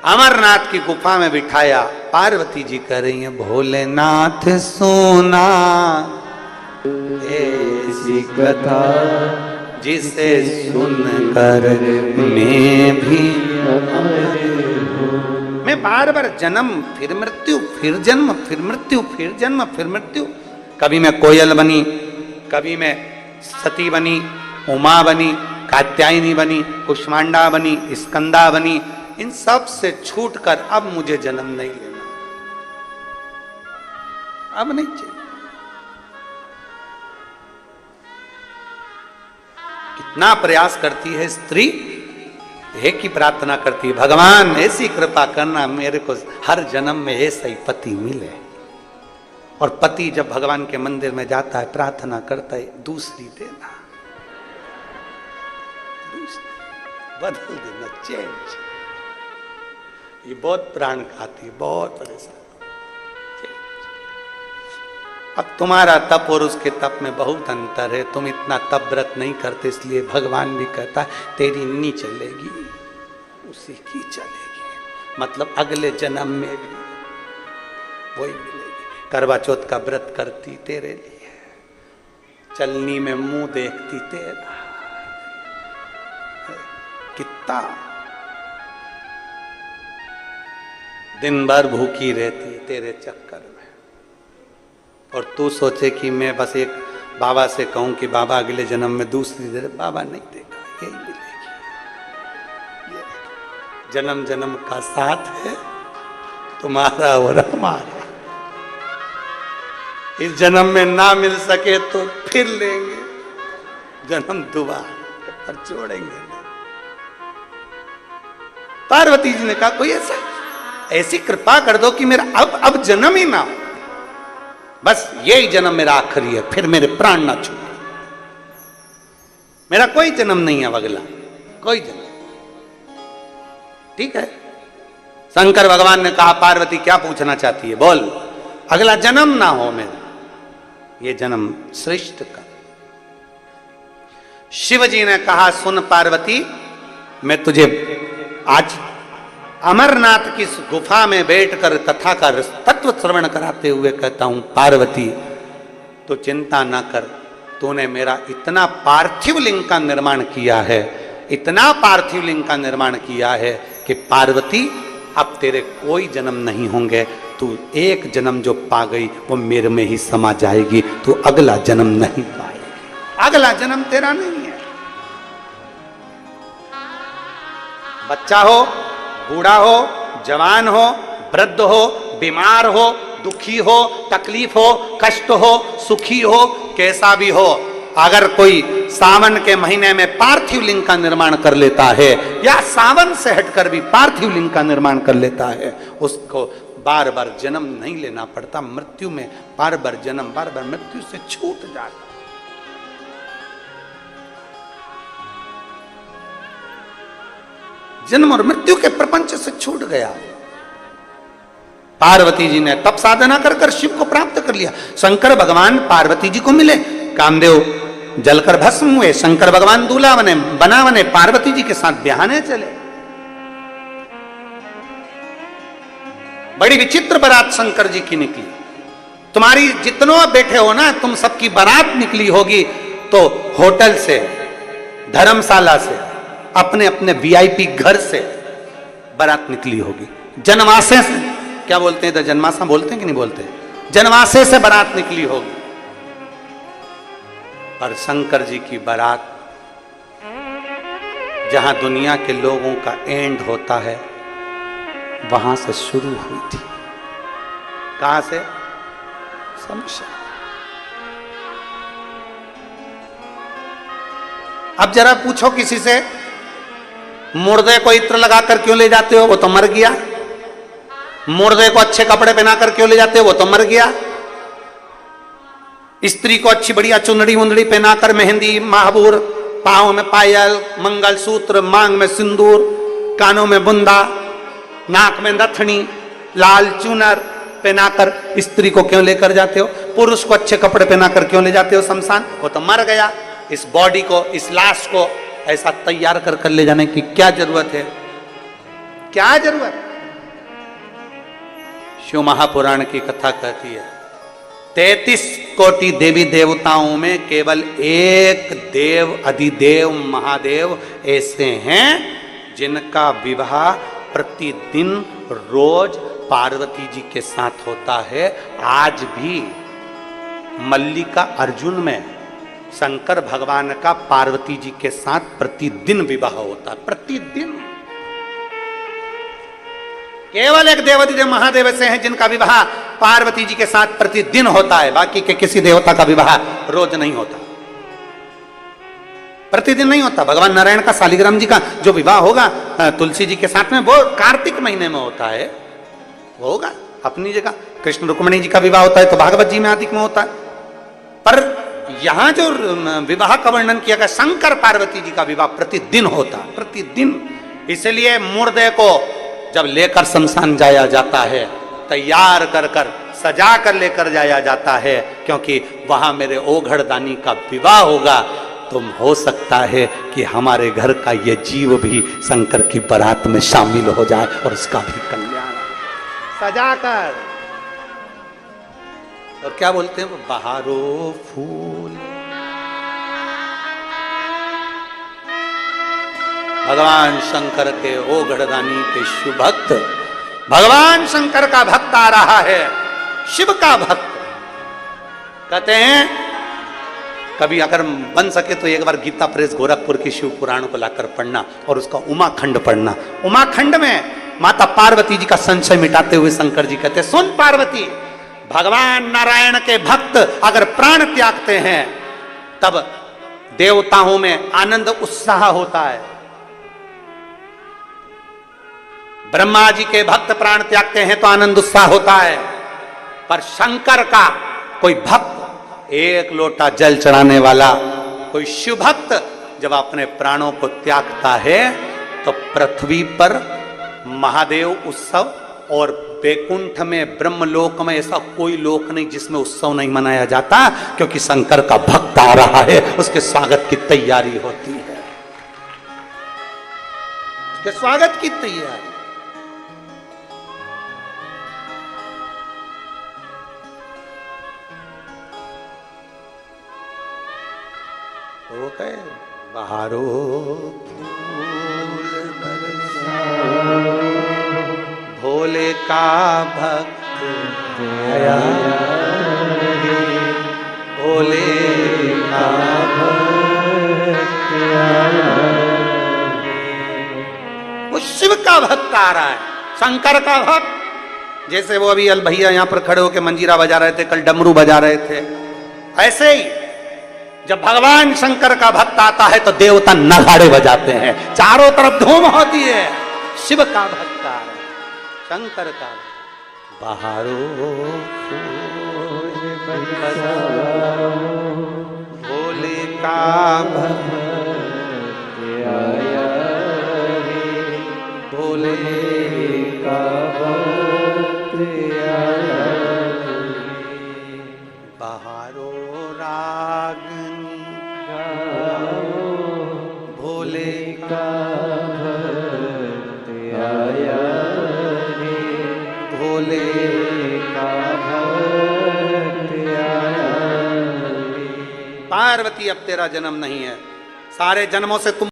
अमरनाथ की गुफा में बिठाया। पार्वती जी कह रही हैं भोलेनाथ सोना ऐसी कथा जिसे सुनकर मैं भी मैं बार बार जन्म फिर मृत्यु फिर जन्म फिर मृत्यु फिर जन्म फिर मृत्यु। कभी मैं कोयल बनी, कभी मैं सती बनी, उमा बनी, कात्यायनी बनी, कुष्मांडा बनी, स्कंदा बनी। इन सब से छूटकर अब मुझे जन्म नहीं लेना, अब नहीं चाहिए। कितना प्रयास करती है स्त्री, एक ही प्रार्थना करती है भगवान ऐसी कृपा करना मेरे को हर जन्म में ऐसा ही पति मिले। और पति जब भगवान के मंदिर में जाता है प्रार्थना करता है दूसरी देना, दूसरी बदल देना, चेंज। ये बहुत प्राण खाती, बहुत परेशान। अब तुम्हारा तप और उसके तप में बहुत अंतर है। तुम इतना तप व्रत नहीं करते, इसलिए भगवान भी कहता है तेरी नहीं चलेगी, उसी की चलेगी। मतलब अगले जन्म में भी वही मिलेगी। करवा चौथ का व्रत करती तेरे लिए, चलनी में मुंह देखती तेरा, कितना दिन भर भूखी रहती है तेरे चक्कर में। और तू सोचे कि मैं बस एक बाबा से कहूं कि बाबा अगले जन्म में दूसरी दे, बाबा नहीं देगा, यही मिलेगी। जन्म जन्म का साथ है तुम्हारा और हमारा। इस जन्म में ना मिल सके तो फिर लेंगे जन्म दोबारा, पर छोड़ेंगे। पार्वती जी ने कहा कोई ऐसी कृपा कर दो कि मेरा अब जन्म ही ना हो, बस यही जन्म मेरा आखिरी है, फिर मेरे प्राण ना छूटे। मेरा कोई जन्म नहीं है अगला, कोई जन्म। ठीक है। शंकर भगवान ने कहा पार्वती क्या पूछना चाहती है बोल, अगला जन्म ना हो मेरा, ये जन्म श्रेष्ठ का। शिव जी ने कहा सुन पार्वती, मैं तुझे आज अमरनाथ की गुफा में बैठकर कथा का तत्व श्रवण कराते हुए कहता हूं पार्वती तो चिंता ना कर, तूने मेरा इतना पार्थिव लिंग का निर्माण किया है, इतना पार्थिव लिंग का निर्माण किया है कि पार्वती अब तेरे कोई जन्म नहीं होंगे। तू एक जन्म जो पा गई वो मेरे में ही समा जाएगी, तू अगला जन्म नहीं पाएगी, अगला जन्म तेरा नहीं है। बच्चा हो, बूढ़ा हो, जवान हो, वृद्ध हो, बीमार हो, दुखी हो, तकलीफ हो, कष्ट हो, सुखी हो, कैसा भी हो, अगर कोई सावन के महीने में पार्थिव लिंग का निर्माण कर लेता है या सावन से हटकर भी पार्थिव लिंग का निर्माण कर लेता है, उसको बार बार जन्म नहीं लेना पड़ता। मृत्यु में बार बार जन्म, बार बार मृत्यु से छूट जाता। जन्म और मृत्यु के प्रपंच से छूट गया। पार्वती जी ने तप साधना कर कर शिव को प्राप्त कर लिया। शंकर भगवान पार्वती जी को मिले, कामदेव जलकर भस्म हुए, शंकर भगवान दूल्हा बने, पार्वती जी के साथ ब्याहने चले। बड़ी विचित्र बारात शंकर जी की निकली। तुम्हारी जितनों बैठे हो ना, तुम सबकी बारात निकली होगी तो होटल से, धर्मशाला से, अपने अपने वीआईपी घर से बारात निकली होगी। जनवासे से, क्या बोलते हैं इधर, जनमासा बोलते हैं कि नहीं बोलते, जनवासे से बारात निकली होगी। पर शंकर जी की बारात जहां दुनिया के लोगों का एंड होता है वहां से शुरू हुई थी। कहां से? शमशान। अब जरा पूछो किसी से, मुर्दे को इत्र लगाकर क्यों ले जाते हो, वो तो मर गया। मुर्दे को अच्छे कपड़े पहनाकर क्यों ले जाते हो, वो तो मर गया। स्त्री को अच्छी बढ़िया चुंदड़ी मुंदड़ी पहनाकर, मेहंदी, महाबूर, पांव में पायल, मंगलसूत्र, मांग में सिंदूर, कानों में बुंदा, नाक में नथनी, लाल चूनर पहनाकर स्त्री को क्यों लेकर जाते हो। पुरुष को अच्छे कपड़े पहनाकर क्यों ले जाते हो शमशान, वो तो मर गया। इस बॉडी को, इस लाश को ऐसा तैयार कर कर ले जाने की क्या जरूरत है, क्या जरूरत। शिव महापुराण की कथा कहती है 33 कोटि देवी देवताओं में केवल एक देव अधिदेव महादेव ऐसे हैं जिनका विवाह प्रतिदिन रोज पार्वती जी के साथ होता है। आज भी मल्लिका अर्जुन में शंकर भगवान का पार्वती जी के साथ प्रतिदिन विवाह होता है, प्रतिदिन। केवल एक देवाधिदेव महादेव ऐसे हैं जिनका विवाह पार्वती जी के साथ प्रतिदिन होता है, बाकी के किसी देवता का विवाह रोज नहीं होता, प्रतिदिन नहीं होता। भगवान नारायण का शालिग्राम जी का जो विवाह होगा तुलसी जी के साथ में वो कार्तिक महीने में होता है, वो होगा अपनी जगह। कृष्ण रुक्मिणी जी का विवाह होता है तो भागवत जी में आदिक में होता है। पर यहां जो विवाह का वर्णन किया गया शंकर पार्वती जी का विवाह प्रतिदिन होता है, प्रतिदिन। इसलिए मुर्दे को जब लेकर शमशान जाया जाता है तैयार कर कर सजा कर लेकर जाया जाता है, क्योंकि वहां मेरे ओघड़दानी का विवाह होगा। तो हो सकता है कि हमारे घर का ये जीव भी शंकर की बारात में शामिल हो जाए और उसका भी कल्याण सजा कर। और क्या बोलते हैं, बहारो फूल। भगवान शंकर के ओघड़दानी के शिव भक्त, भगवान शंकर का भक्त आ रहा है, शिव का भक्त। कहते हैं कभी अगर बन सके तो एक बार गीता प्रेस गोरखपुर की शिव पुराण को लाकर पढ़ना और उसका उमाखंड पढ़ना। उमाखंड में माता पार्वती जी का संशय मिटाते हुए शंकर जी कहते, सुन पार्वती, भगवान नारायण के भक्त अगर प्राण त्यागते हैं तब देवताओं में आनंद उत्साह होता है। ब्रह्मा जी के भक्त प्राण त्यागते हैं तो आनंद उत्साह होता है, पर शंकर का कोई भक्त, एक लोटा जल चढ़ाने वाला कोई शिव भक्त जब अपने प्राणों को त्यागता है तो पृथ्वी पर महादेव उत्सव और वैकुंठ में ब्रह्मलोक में ऐसा कोई लोक नहीं जिसमें उत्सव नहीं मनाया जाता, क्योंकि शंकर का भक्त आ रहा है, उसके स्वागत की तैयारी होती है, उसके स्वागत की तैयारी। हो गए बहारो फूल बरसाओ, भोले का भक्त आया रे, भोले का भक्त आया रे। वो शिव का भक्त आ रहा है, शंकर का भक्त। जैसे वो अभी अल भैया यहां पर खड़े होकर मंजीरा बजा रहे थे, कल डमरू बजा रहे थे, ऐसे ही जब भगवान शंकर का भक्त आता है तो देवता नगाड़े बजाते हैं, चारों तरफ धूम होती है। शिव का भक्त आ रहा है, शंकर का। बहारो फूल बरसाओ, भोले का भक्त आया रे, भोले का भक्त आया रे। बहारो रागनी भोले का भक्त आया रे, भोले का भक्त आया रे। पार्वती अब तेरा जन्म नहीं है, सारे जन्मों से तुम